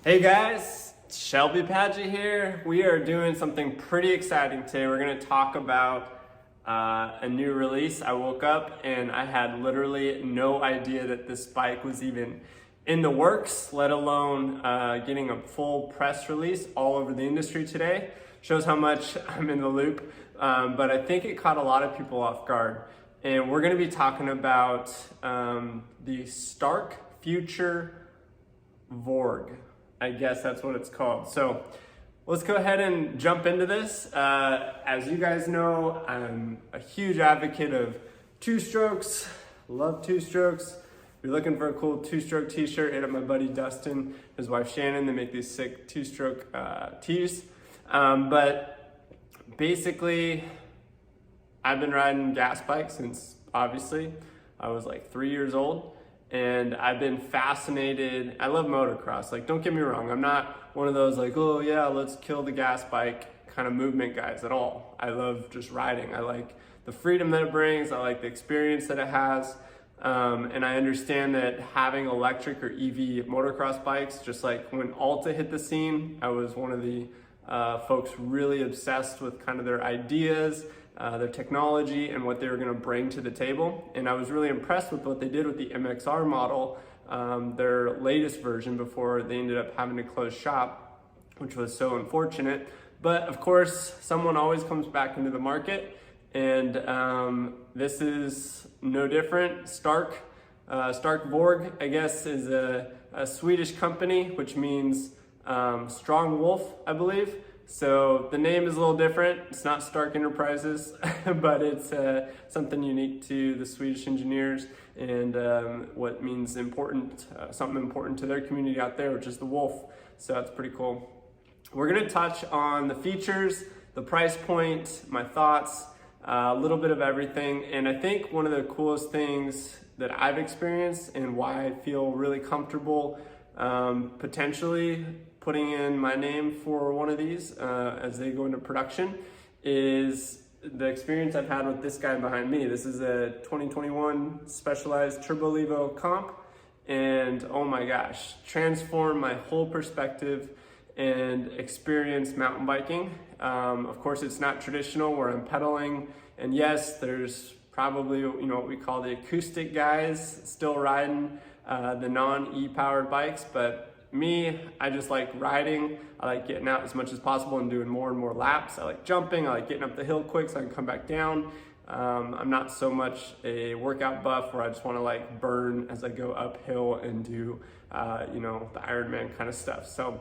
Hey guys, Shelby Padgett here. We are doing something pretty exciting today. We're going to talk about a new release. I woke up and I had literally no idea that this bike was even in the works, let alone getting a full press release all over the industry today. Shows how much I'm in the loop, but I think it caught a lot of people off guard. And we're going to be talking about the Stark Future Varg. I guess that's what it's called. So let's go ahead and jump into this. As you guys know, I'm a huge advocate of two strokes. Love two strokes. If you're looking for a cool two-stroke t-shirt, hit up my buddy Dustin, his wife Shannon. They make these sick two-stroke tees. But basically, I've been riding gas bikes since obviously I was like 3 years old. And I've been fascinated. I love motocross. Like, don't get me wrong. I'm not one of those like, oh yeah, let's kill the gas bike kind of movement guys at all. I love just riding. I like the freedom that it brings. I like the experience that it has. And I understand that having electric or EV motocross bikes, just like when Alta hit the scene, I was one of the folks really obsessed with kind of their ideas, their technology, and what they were going to bring to the table. And I was really impressed with what they did with the MXR model, their latest version, before they ended up having to close shop, which was so unfortunate. But of course, someone always comes back into the market, and this is no different. Stark Varg, I guess, is a Swedish company, which means strong wolf, I believe. So the name is a little different. It's not Stark Enterprises, but it's something unique to the Swedish engineers, and what means important, something important to their community out there, which is the wolf. So that's pretty cool. We're gonna touch on the features, the price point, my thoughts, a little bit of everything. And I think one of the coolest things that I've experienced and why I feel really comfortable potentially putting in my name for one of these as they go into production is the experience I've had with this guy behind me. This is a 2021 Specialized Turbo Levo comp, and oh my gosh, transformed my whole perspective and experience mountain biking. Of course, it's not traditional where I'm pedaling, and yes, there's probably what we call the acoustic guys still riding the non-E powered bikes, but me, I just like riding. I like getting out as much as possible and doing more and more laps. I like jumping. I like getting up the hill quick so I can come back down. I'm not so much a workout buff where I just want to like burn as I go uphill and do, the Ironman kind of stuff. So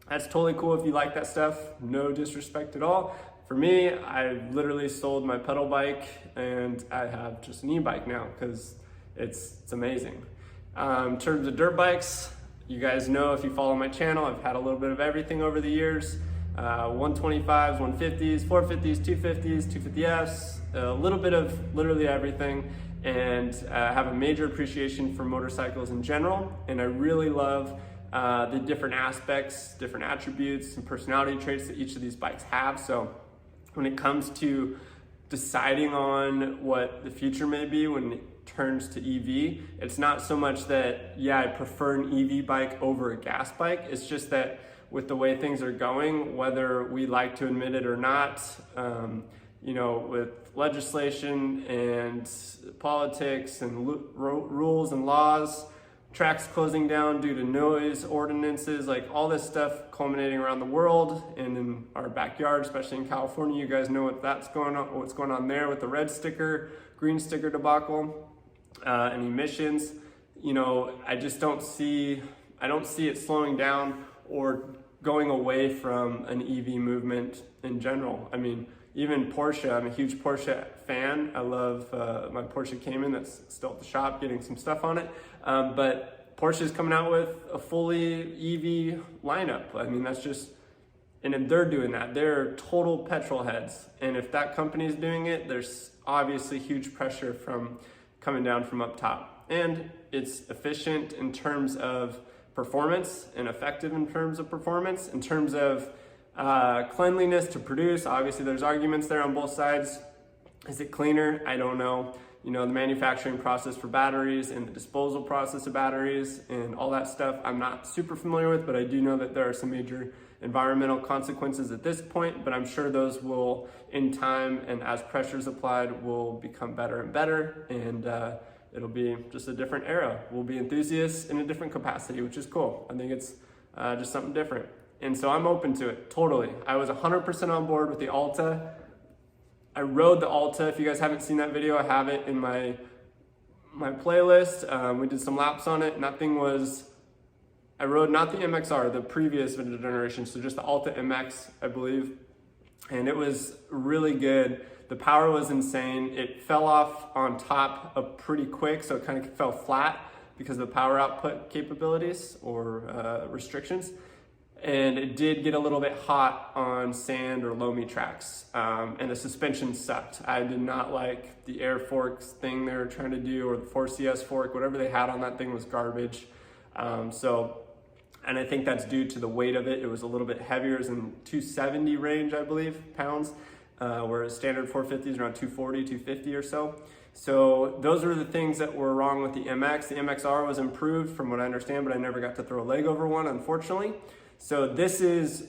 that's totally cool if you like that stuff. No disrespect at all. For me, I literally sold my pedal bike and I have just an e-bike now because it's amazing. In terms of dirt bikes, you guys know, if you follow my channel, I've had a little bit of everything over the years. 125s, 150s, 450s, 250s, 250Fs, a little bit of literally everything. And I have a major appreciation for motorcycles in general. And I really love the different aspects, different attributes, and personality traits that each of these bikes have. So when it comes to deciding on what the future may be when it turns to EV, it's not so much that, yeah, I prefer an EV bike over a gas bike. It's just that with the way things are going, whether we like to admit it or not, with legislation and politics and rules and laws, tracks closing down due to noise ordinances, like all this stuff culminating around the world and in our backyard, especially in California. You guys know what's going on there with the red sticker, green sticker debacle, and emissions. I just don't see it slowing down or going away from an EV movement in general. I mean, even Porsche, I'm a huge Porsche fan. I love my Porsche Cayman that's still at the shop, getting some stuff on it. But Porsche is coming out with a fully EV lineup. I mean, that's just, and they're doing that. They're total petrol heads. And if that company is doing it, there's obviously huge pressure coming down from up top. And it's efficient in terms of performance and effective in terms of performance. In terms of cleanliness to produce, obviously there's arguments there on both sides. Is it cleaner? I don't know. you know, the manufacturing process for batteries and the disposal process of batteries and all that stuff I'm not super familiar with, but I do know that there are some major environmental consequences at this point, but I'm sure those will, in time and as pressures applied, will become better and better, and it'll be just a different era. We'll be enthusiasts in a different capacity, which is cool. I think it's just something different. And so I'm open to it, totally. I was 100% on board with the Alta. I rode the Alta. If you guys haven't seen that video, I have it in my playlist. We did some laps on it. I rode not the MXR, the previous generation, so just the Alta MX, I believe. And it was really good. The power was insane. It fell off on top pretty quick, so it kind of fell flat because of the power output capabilities or restrictions. And it did get a little bit hot on sand or loamy tracks. And the suspension sucked. I did not like the air forks thing they were trying to do, or the 4CS fork, whatever they had on that thing was garbage. And I think that's due to the weight of it. It was a little bit heavier, it was in 270 range, I believe, pounds, whereas standard 450 is around 240, 250 or so. So those were the things that were wrong with the MX. The MXR was improved from what I understand, but I never got to throw a leg over one, unfortunately. So this is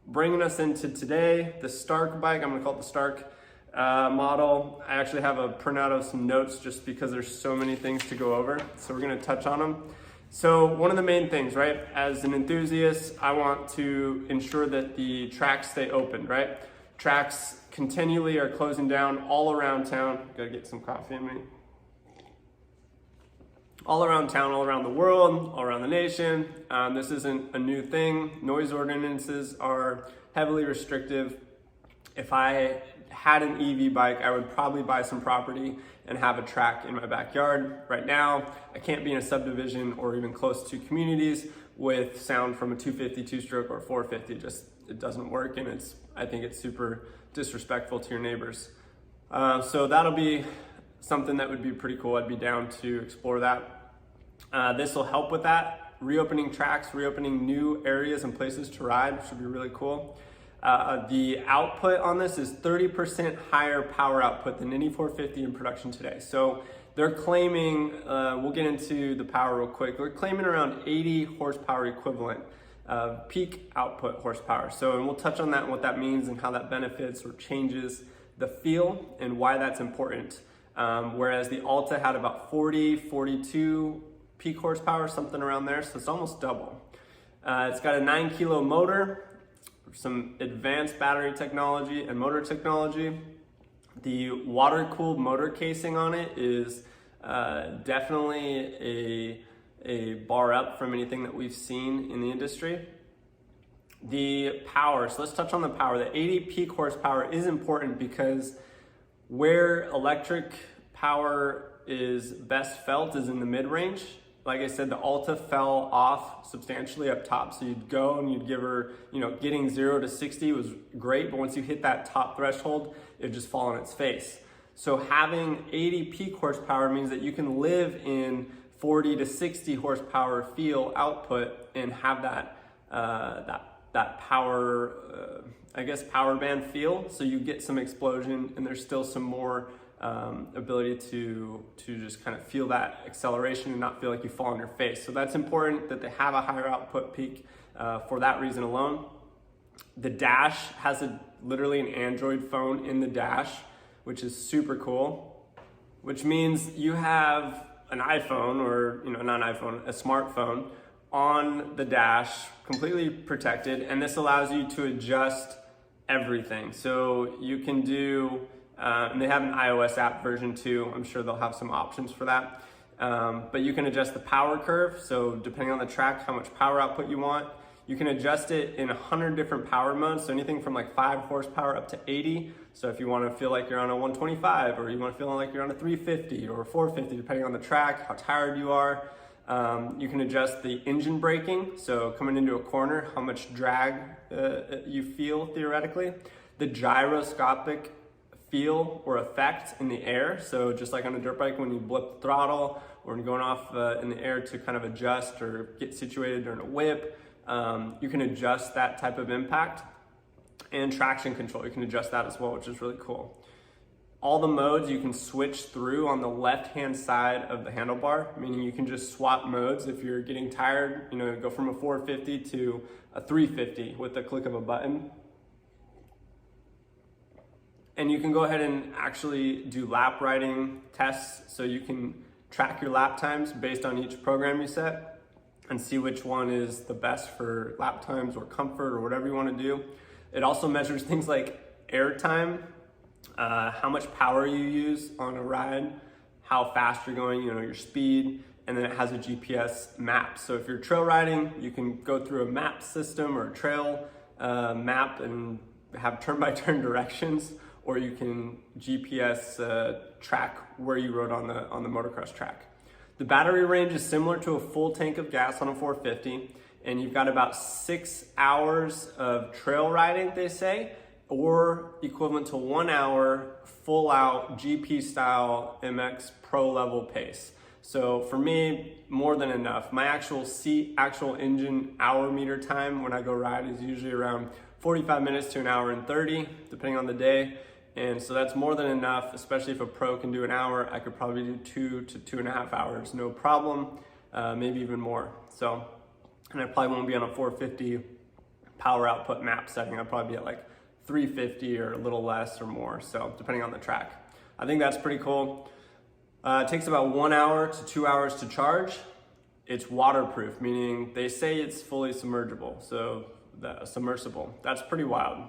bringing us into today, the Stark bike. I'm gonna call it the Stark model. I actually have a printout of some notes just because there's so many things to go over. So we're gonna touch on them. So one of the main things, right? As an enthusiast, I want to ensure that the tracks stay open, right? Tracks continually are closing down all around town. Gotta get some coffee in me. All around town, all around the world, all around the nation. This isn't a new thing. Noise ordinances are heavily restrictive. If I had an EV bike, I would probably buy some property and have a track in my backyard. Right now, I can't be in a subdivision or even close to communities with sound from a 250 two-stroke or 450. It doesn't work, and I think it's super disrespectful to your neighbors. So that'll be something that would be pretty cool. I'd be down to explore that. This will help with that. Reopening tracks, reopening new areas and places to ride, which would be really cool. The output on this is 30% higher power output than any 450 in production today. So they're claiming, we'll get into the power real quick, they're claiming around 80 horsepower equivalent of peak output horsepower. So, and we'll touch on that and what that means and how that benefits or changes the feel and why that's important. Whereas the Alta had about 40, 42 peak horsepower, something around there, so it's almost double. It's got a 9-kilo motor, some advanced battery technology and motor technology. The water-cooled motor casing on it is definitely a bar up from anything that we've seen in the industry. The power, so let's touch on the power. The 80 peak horsepower is important because where electric power is best felt is in the mid-range. Like I said, the Alta fell off substantially up top, so you'd go and you'd give her, getting 0 to 60 was great, but once you hit that top threshold, it'd just fall on its face. So having 80 peak horsepower means that you can live in 40 to 60 horsepower feel output and have that power, power band feel. So you get some explosion, and there's still some more ability to just kind of feel that acceleration and not feel like you fall on your face. So that's important that they have a higher output peak for that reason alone. The dash has literally an Android phone in the dash, which is super cool, which means you have an iPhone or, not an iPhone, a smartphone on the dash, completely protected, and this allows you to adjust everything. So you can do, and they have an iOS app version too. I'm sure they'll have some options for that. But you can adjust the power curve. So depending on the track, how much power output you want. You can adjust it in 100 different power modes. So anything from like 5 horsepower up to 80. So if you want to feel like you're on a 125, or you want to feel like you're on a 350 or 450, depending on the track, how tired you are. You can adjust the engine braking. So coming into a corner, how much drag you feel theoretically. The gyroscopic feel or effect in the air. So just like on a dirt bike, when you blip the throttle or when you're going off in the air to kind of adjust or get situated during a whip, you can adjust that type of impact. And traction control, you can adjust that as well, which is really cool. all the modes you can switch through on the left-hand side of the handlebar, meaning you can just swap modes if you're getting tired, go from a 450 to a 350 with the click of a button. And you can go ahead and actually do lap riding tests, so you can track your lap times based on each program you set and see which one is the best for lap times or comfort or whatever you want to do. It also measures things like air time, how much power you use on a ride, how fast you're going, your speed, and then it has a GPS map. So if you're trail riding, you can go through a map system or a trail map and have turn-by-turn directions, or you can GPS track where you rode on the motocross track. The battery range is similar to a full tank of gas on a 450, and you've got about 6 hours of trail riding, they say, or equivalent to 1 hour full out GP style MX pro level pace. So for me, more than enough. My actual engine hour meter time when I go ride is usually around 45 minutes to an hour and 30, depending on the day. And so that's more than enough, especially if a pro can do an hour. I could probably do 2 to 2.5 hours, no problem, maybe even more. So, and I probably won't be on a 450 power output map setting. I'll probably be at like 350 or a little less or more, so depending on the track. I think that's pretty cool. It takes about 1 hour to 2 hours to charge. It's waterproof, meaning they say it's fully submergible, so submersible. That's pretty wild.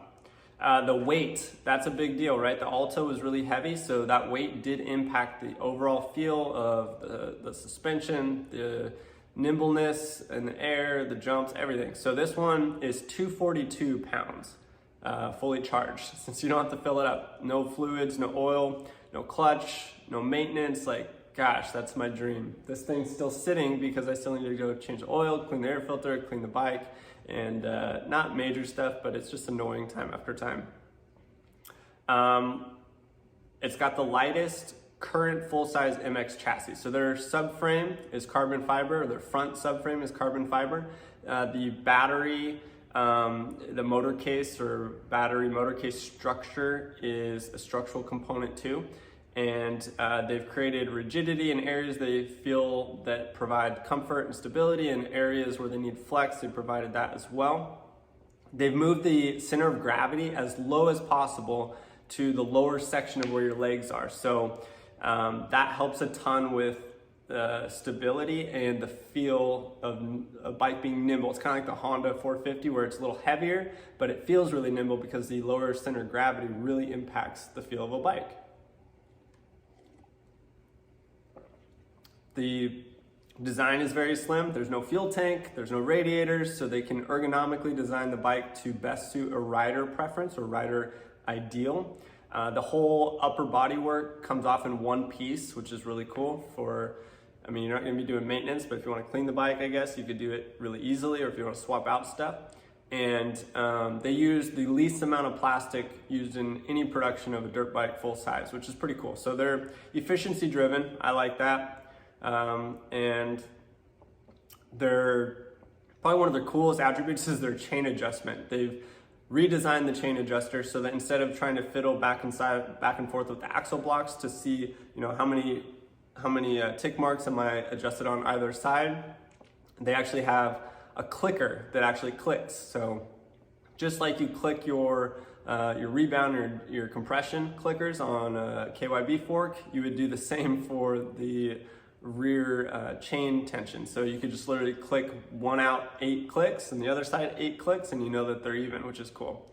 The weight, that's a big deal, right? The Alta was really heavy, so that weight did impact the overall feel of the suspension, the nimbleness in the air, the jumps, everything. So this one is 242 pounds, fully charged, since you don't have to fill it up. No fluids, no oil, no clutch, no maintenance. Like, gosh, that's my dream. This thing's still sitting because I still need to go change the oil, clean the air filter, clean the bike, and not major stuff, but it's just annoying time after time. It's got the lightest current full-size MX chassis. So their subframe is carbon fiber, or their front subframe is carbon fiber. The battery, the motor case or battery motor case structure is a structural component too. And they've created rigidity in areas they feel that provide comfort and stability, and areas where they need flex, they provided that as well. They've moved the center of gravity as low as possible to the lower section of where your legs are. So that helps a ton with stability and the feel of a bike being nimble. It's kind of like the Honda 450 where it's a little heavier, but it feels really nimble because the lower center of gravity really impacts the feel of a bike. The design is very slim. There's no fuel tank, there's no radiators, so they can ergonomically design the bike to best suit a rider preference or rider ideal. The whole upper bodywork comes off in one piece, which is really cool you're not gonna be doing maintenance, but if you wanna clean the bike, I guess, you could do it really easily, or if you wanna swap out stuff. And they use the least amount of plastic used in any production of a dirt bike full size, which is pretty cool. So they're efficiency driven, I like that. And they're probably one of their coolest attributes is their chain adjustment. They've redesigned the chain adjuster so that instead of trying to fiddle back and forth with the axle blocks to see, how many tick marks am I adjusted on either side, they actually have a clicker that actually clicks. So just like you click your rebound or your compression clickers on a KYB fork, you would do the same for the rear chain tension. So you could just literally click one out 8 clicks and the other side 8 clicks, and you know that they're even, which is cool.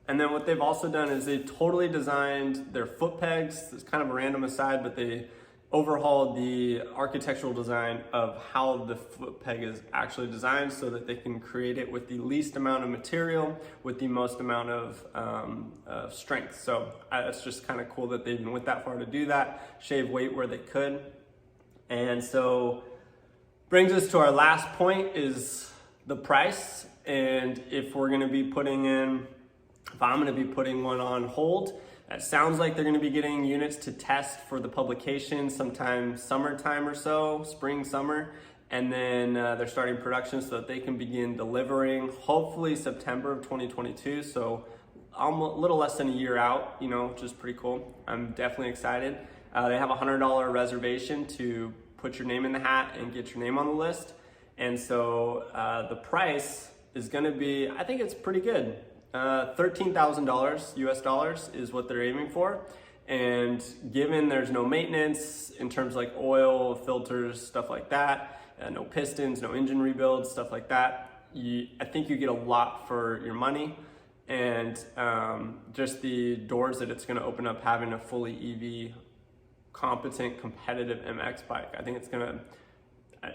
And then what they've also done is they've totally designed their foot pegs. It's kind of a random aside, but they overhauled the architectural design of how the foot peg is actually designed so that they can create it with the least amount of material with the most amount of strength. So it's just kind of cool that they even went that far to do that, shave weight where they could. And so brings us to our last point is the price. And if I'm going to be putting one on hold, it sounds like they're going to be getting units to test for the publication sometime summertime or so, spring, summer. And then they're starting production so that they can begin delivering hopefully September of 2022. So almost a little less than a year out, which is pretty cool. I'm definitely excited. They have a $100 reservation to put your name in the hat and get your name on the list. And so the price is gonna be, I think it's pretty good. $13,000 US dollars is what they're aiming for. And given there's no maintenance in terms of like oil, filters, stuff like that, no pistons, no engine rebuilds, stuff like that, I think you get a lot for your money. And just the doors that it's gonna open up having a fully EV competent competitive MX bike. I think it's gonna,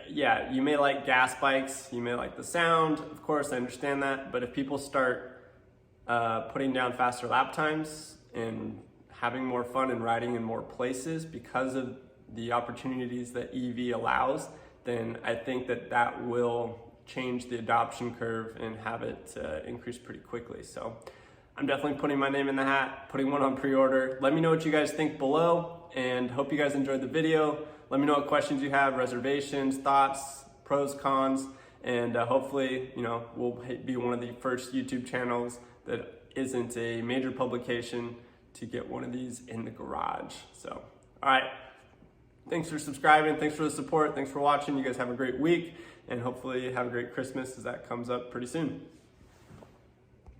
yeah, you may like gas bikes, you may like the sound, of course, I understand that, but if people start putting down faster lap times and having more fun and riding in more places because of the opportunities that EV allows, then I think that will change the adoption curve and have it increase pretty quickly. So I'm definitely putting my name in the hat, putting one on pre-order. Let me know what you guys think below, and hope you guys enjoyed the video. Let me know what questions you have, reservations, thoughts, pros, cons, and hopefully, we'll be one of the first YouTube channels that isn't a major publication to get one of these in the garage. So, all right. Thanks for subscribing. Thanks for the support. Thanks for watching. You guys have a great week, and hopefully have a great Christmas as that comes up pretty soon.